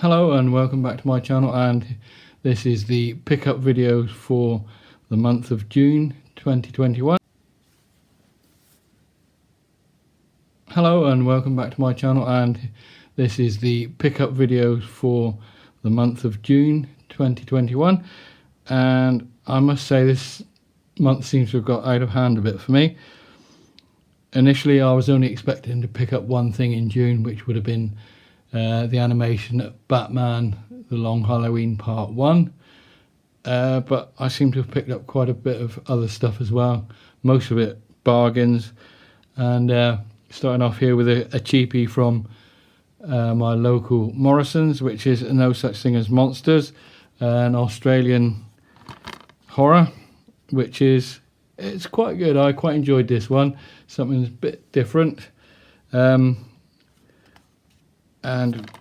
Hello and welcome back to my channel, and this is the pickup video for the month of June 2021. Hello and welcome back to my channel, and this is the pickup video for the month of June 2021. And I must say this month seems to have got out of hand a bit for me. Initially I was only expecting to pick up one thing in June, which would have been the animation Batman The Long Halloween Part 1, but I seem to have picked up quite a bit of other stuff as well, most of it bargains. And starting off here with a cheapie from my local Morrison's, which is No Such Thing as Monsters, an Australian horror, which it's quite good. I quite enjoyed this one, something that's a bit different. And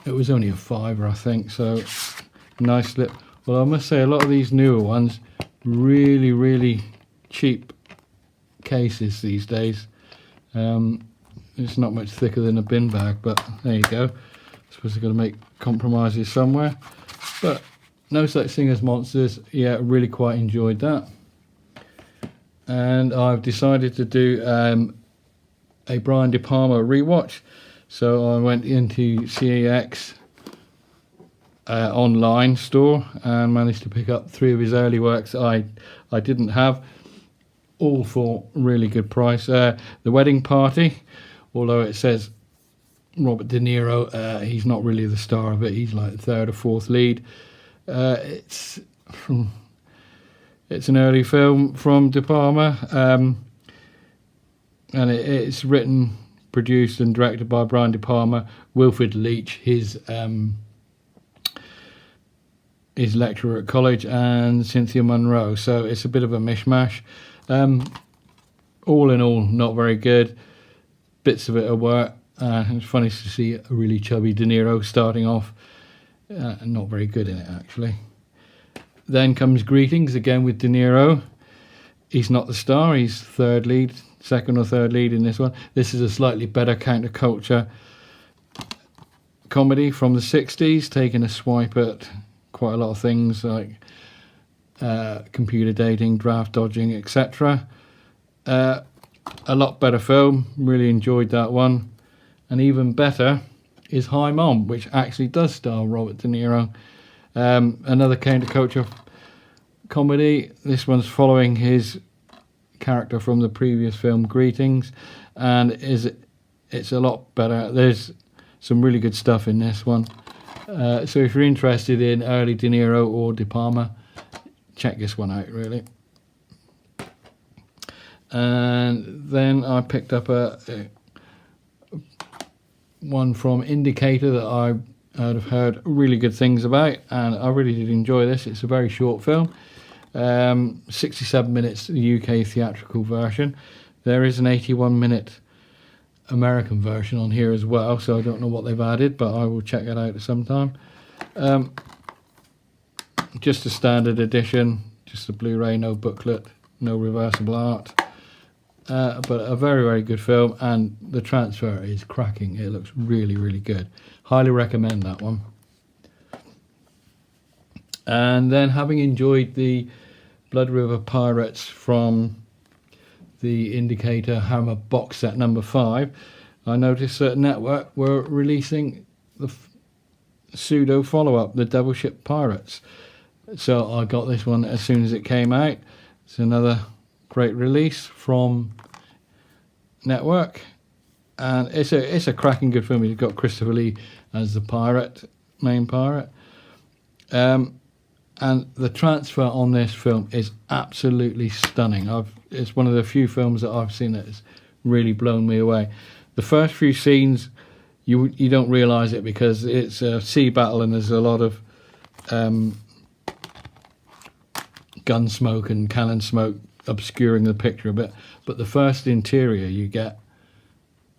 it was only a £5, I think, so nice slip. Well, I must say a lot of these newer ones, really cheap cases these days. It's not much thicker than a bin bag, but there you go. I suppose I've got to make compromises somewhere. But No Such Thing as Monsters, yeah, really quite enjoyed that. And I've decided to do a Brian De Palma rewatch. So I went into CAX online store and managed to pick up 3 of his early works I didn't have, all for really good price. The Wedding Party, although it says Robert De Niro, he's not really the star of it. He's like the 3rd or 4th lead. It's an early film from De Palma, and it's written, produced and directed by Brian De Palma, Wilfred Leach, his lecturer at college, and Cynthia Munro. So it's a bit of a mishmash. All in all, not very good. Bits of it are work. It's funny to see a really chubby De Niro starting off. Not very good in it, actually. Then comes Greetings, again with De Niro. He's not the star, he's 3rd lead, 2nd or 3rd lead in this one. This is a slightly better counterculture comedy from the 60s, taking a swipe at quite a lot of things like computer dating, draft dodging, etc. A lot better film, really enjoyed that one. And even better is Hi Mom, which actually does star Robert De Niro. Another counterculture comedy. This one's following his character from the previous film Greetings, and it's a lot better. There's some really good stuff in this one. So if you're interested in early De Niro or De Palma, check this one out, really. And then I picked up a one from Indicator that I have heard really good things about, and I really did enjoy this. It's a very short film, 67 minutes, the UK theatrical version. There is an 81-minute American version on here as well, so I don't know what they've added, but I will check that out at some time. Just a standard edition, just a Blu-ray, no booklet, no reversible art, but a very good film, and the transfer is cracking. It looks really good. Highly recommend that one. And then, having enjoyed the Blood River Pirates from the Indicator Hammer box set number 5, I noticed that Network were releasing the pseudo follow-up, The Devil Ship Pirates. So I got this one as soon as it came out. It's another great release from Network, and it's a cracking good film. You've got Christopher Lee as the main pirate. And the transfer on this film is absolutely stunning. It's one of the few films that I've seen that has really blown me away. The first few scenes, you don't realise it because it's a sea battle and there's a lot of gun smoke and cannon smoke obscuring the picture a bit. But the first interior you get,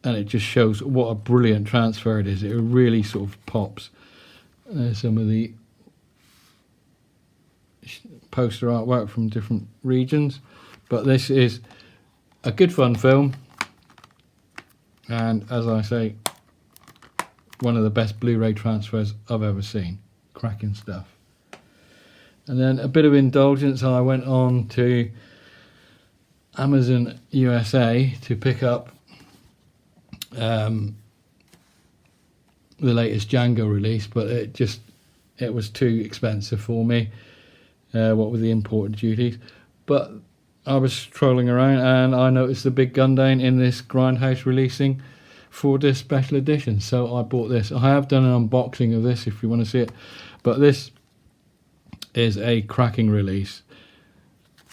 and it just shows what a brilliant transfer it is. It really sort of pops. There's some of the poster artwork from different regions, but this is a good fun film, and as I say, one of the best Blu-ray transfers I've ever seen. Cracking stuff. And then a bit of indulgence, I went on to Amazon USA to pick up the latest Django release, but it was too expensive for me, what with the import duties. But I was trolling around and I noticed the big Gundane in this Grindhouse releasing for this special edition, so I bought this. I have done an unboxing of this if you want to see it, but this is a cracking release.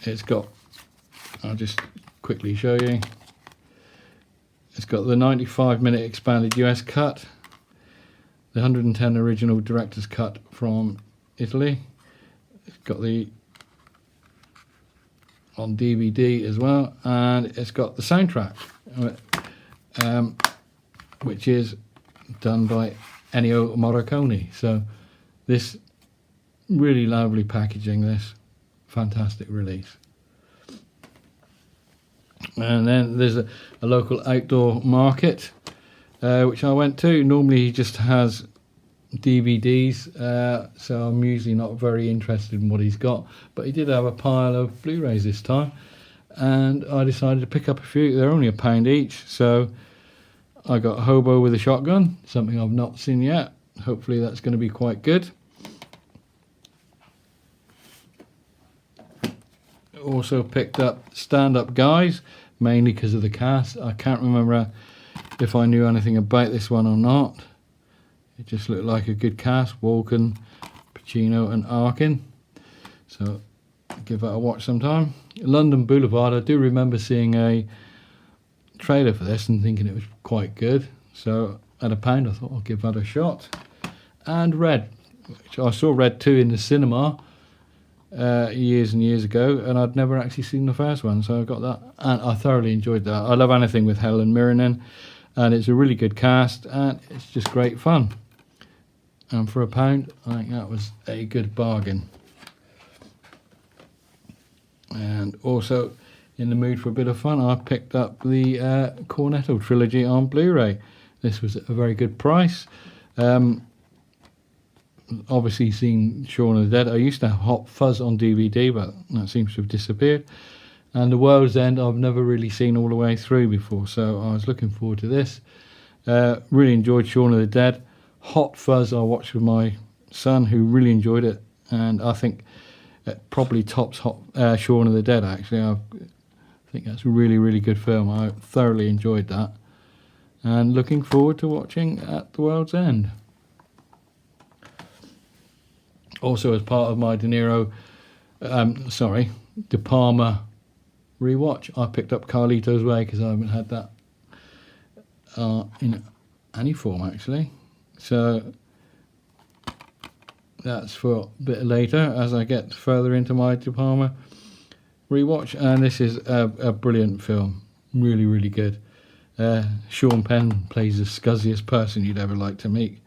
It's got, I'll just quickly show you, it's got the 95-minute expanded US cut, the 110 original director's cut from Italy. It's got the on DVD as well, and it's got the soundtrack, which is done by Ennio Morricone. So this really lovely packaging, this fantastic release. And then there's a local outdoor market which I went to. Normally he just has DVDs, so I'm usually not very interested in what he's got, but he did have a pile of Blu-rays this time, and I decided to pick up a few. They're only £1 each, so I got Hobo with a Shotgun, something I've not seen yet. Hopefully that's going to be quite good. Also picked up Stand Up Guys, mainly because of the cast. I can't remember if I knew anything about this one or not. It just looked like a good cast: Walken, Pacino and Arkin. So give that a watch sometime. London Boulevard, I do remember seeing a trailer for this and thinking it was quite good. So at £1 I thought I'll give that a shot. And Red, which I saw Red 2 in the cinema years and years ago, and I'd never actually seen the first one, so I got that and I thoroughly enjoyed that. I love anything with Helen Mirren in, and it's a really good cast and it's just great fun. And for £1 I think that was a good bargain. And also in the mood for a bit of fun, I picked up the Cornetto trilogy on Blu-ray. This was at a very good price. Obviously seen Shaun of the Dead. I used to have Hot Fuzz on DVD, but that seems to have disappeared. And The World's End I've never really seen all the way through before, so I was looking forward to this. Really enjoyed Shaun of the Dead. Hot Fuzz I watched with my son, who really enjoyed it, and I think it probably tops Shaun of the Dead actually. I think that's a really, really good film. I thoroughly enjoyed that, and looking forward to watching At the World's End. Also, as part of my De Palma rewatch, I picked up Carlito's Way because I haven't had that in any form actually. So that's for a bit later as I get further into my De Palma rewatch. And this is a brilliant film, really, really good. Sean Penn plays the scuzziest person you'd ever like to meet.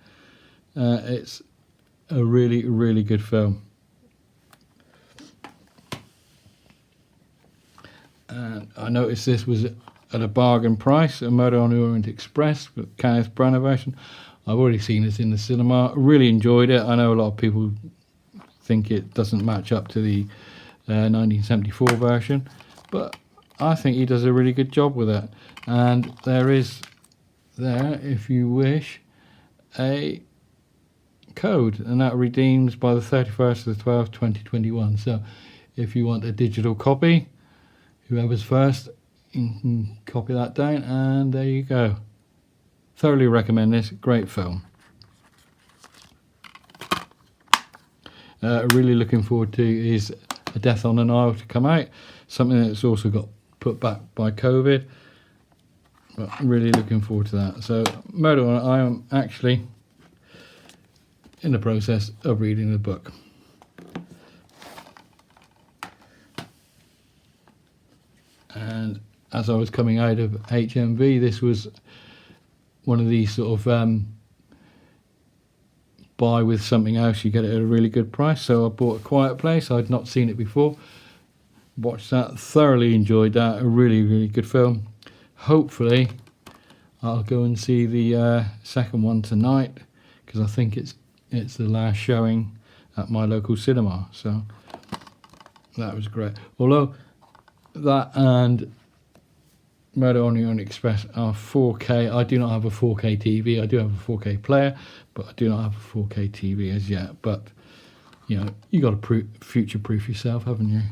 It's a really, really good film. And I noticed this was at a bargain price, a Murder on the Orient Express with Kenneth Branagh version. I've already seen this in the cinema, really enjoyed it. I know a lot of people think it doesn't match up to the 1974 version, but I think he does a really good job with it. And there is, if you wish, a code, and that redeems by the 31st of the 12th 2021. So if you want a digital copy, whoever's first, you can copy that down, and there you go. Thoroughly recommend this, great film. Really looking forward to is A Death on the Nile to come out, something that's also got put back by COVID, but really looking forward to that. So Murder on, I am actually in the process of reading the book. And as I was coming out of HMV, this was one of these sort of buy with something else, you get it at a really good price. So I bought A Quiet Place. I'd not seen it before. Watched that, thoroughly enjoyed that. A really, really good film. Hopefully I'll go and see the second one tonight, because I think it's the last showing at my local cinema. So that was great. Although that and Murder on the Orient Express are 4K. I do not have a 4K TV. I do have a 4K player, but I do not have a 4K TV as yet. But you know, you got to future-proof yourself, haven't you?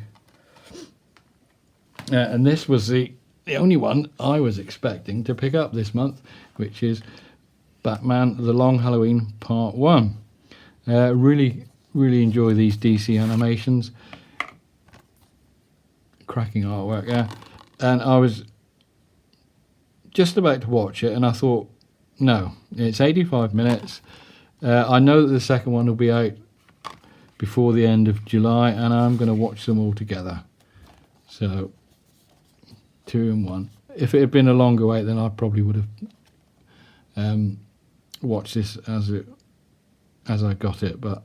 And this was the only one I was expecting to pick up this month, which is Batman: The Long Halloween Part 1. Really enjoy these DC animations. Cracking artwork, yeah. And I was just about to watch it, and I thought, no, it's 85 minutes. I know that the second one will be out before the end of July, and I'm going to watch them all together. So 2 in 1. If it had been a longer wait, then I probably would have watched this as I got it, but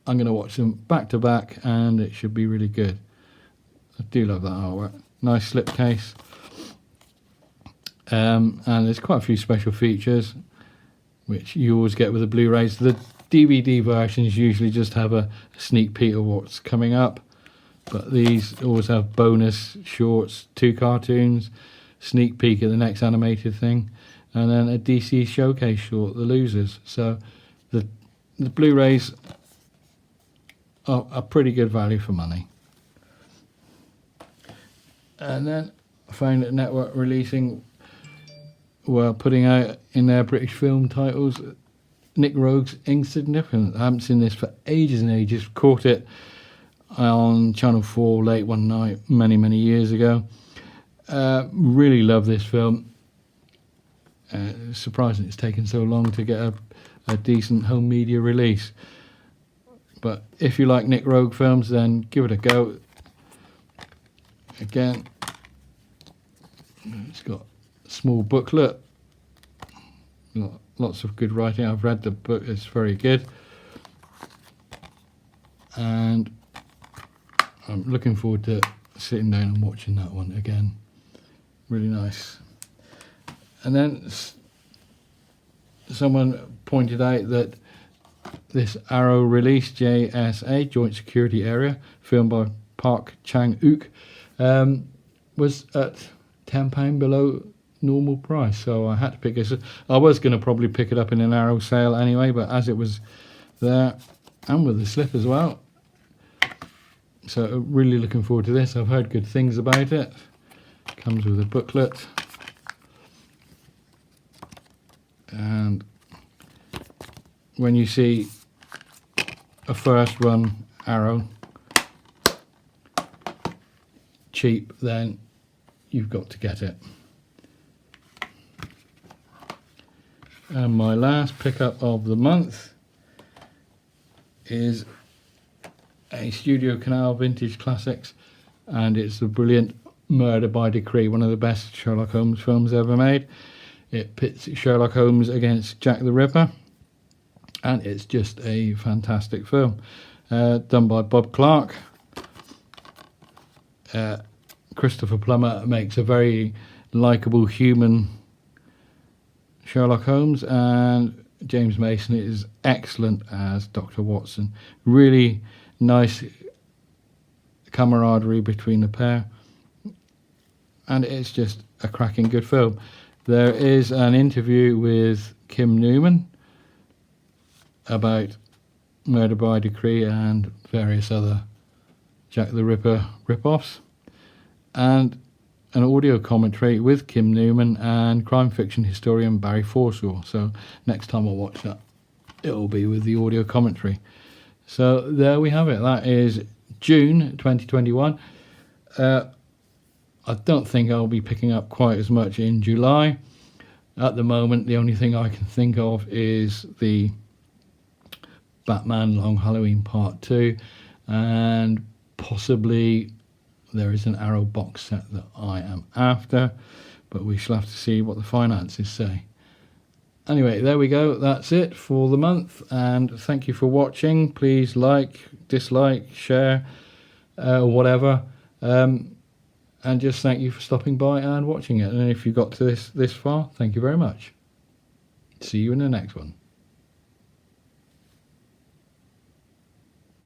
I'm going to watch them back to back, and it should be really good. I do love that artwork. Nice slipcase. And there's quite a few special features, which you always get with the Blu-rays. The DVD versions usually just have a sneak peek of what's coming up, but these always have bonus shorts, 2 cartoons, sneak peek of the next animated thing, and then a DC showcase short, The Losers. So the Blu-rays are a pretty good value for money. And then I found that Network releasing, well, putting out in their British film titles, Nick Rogue's Insignificant. I haven't seen this for ages and ages. Caught it on Channel 4 late one night many years ago. Really love this film. Surprising it's taken so long to get a decent home media release. But if you like Nick Rogue films, then give it a go. Again, it's got a small booklet. Lots of good writing. I've read the book, it's very good. And I'm looking forward to sitting down and watching that one again. Really nice. And then someone pointed out that this Arrow release, JSA, Joint Security Area, filmed by Park Chang-wook, was at £10 below normal price, so I had to pick it. I was going to probably pick it up in an Arrow sale anyway, but as it was there, and with the slip as well, so really looking forward to this. I've heard good things about it. Comes with a booklet, and when you see a first run Arrow cheap, then you've got to get it. And my last pickup of the month is a Studio Canal Vintage Classics, and it's the brilliant Murder by Decree, one of the best Sherlock Holmes films ever made. It pits Sherlock Holmes against Jack the Ripper, and it's just a fantastic film. Done by Bob Clark. Christopher Plummer makes a very likeable human Sherlock Holmes, and James Mason is excellent as Dr. Watson. Really nice camaraderie between the pair, and it's just a cracking good film. There is an interview with Kim Newman about Murder by Decree and various other Jack the Ripper rip-offs, and an audio commentary with Kim Newman and crime fiction historian Barry Forshaw. So next time I watch that, it'll be with the audio commentary. So there we have it. That is June 2021. I don't think I'll be picking up quite as much in July. At the moment, the only thing I can think of is the Batman Long Halloween Part 2, and possibly there is an Arrow box set that I am after, but we shall have to see what the finances say. Anyway, there we go. That's it for the month, and thank you for watching. Please like, dislike, share, whatever. and just thank you for stopping by and watching it. And if you got to this far, thank you very much. See you in the next one.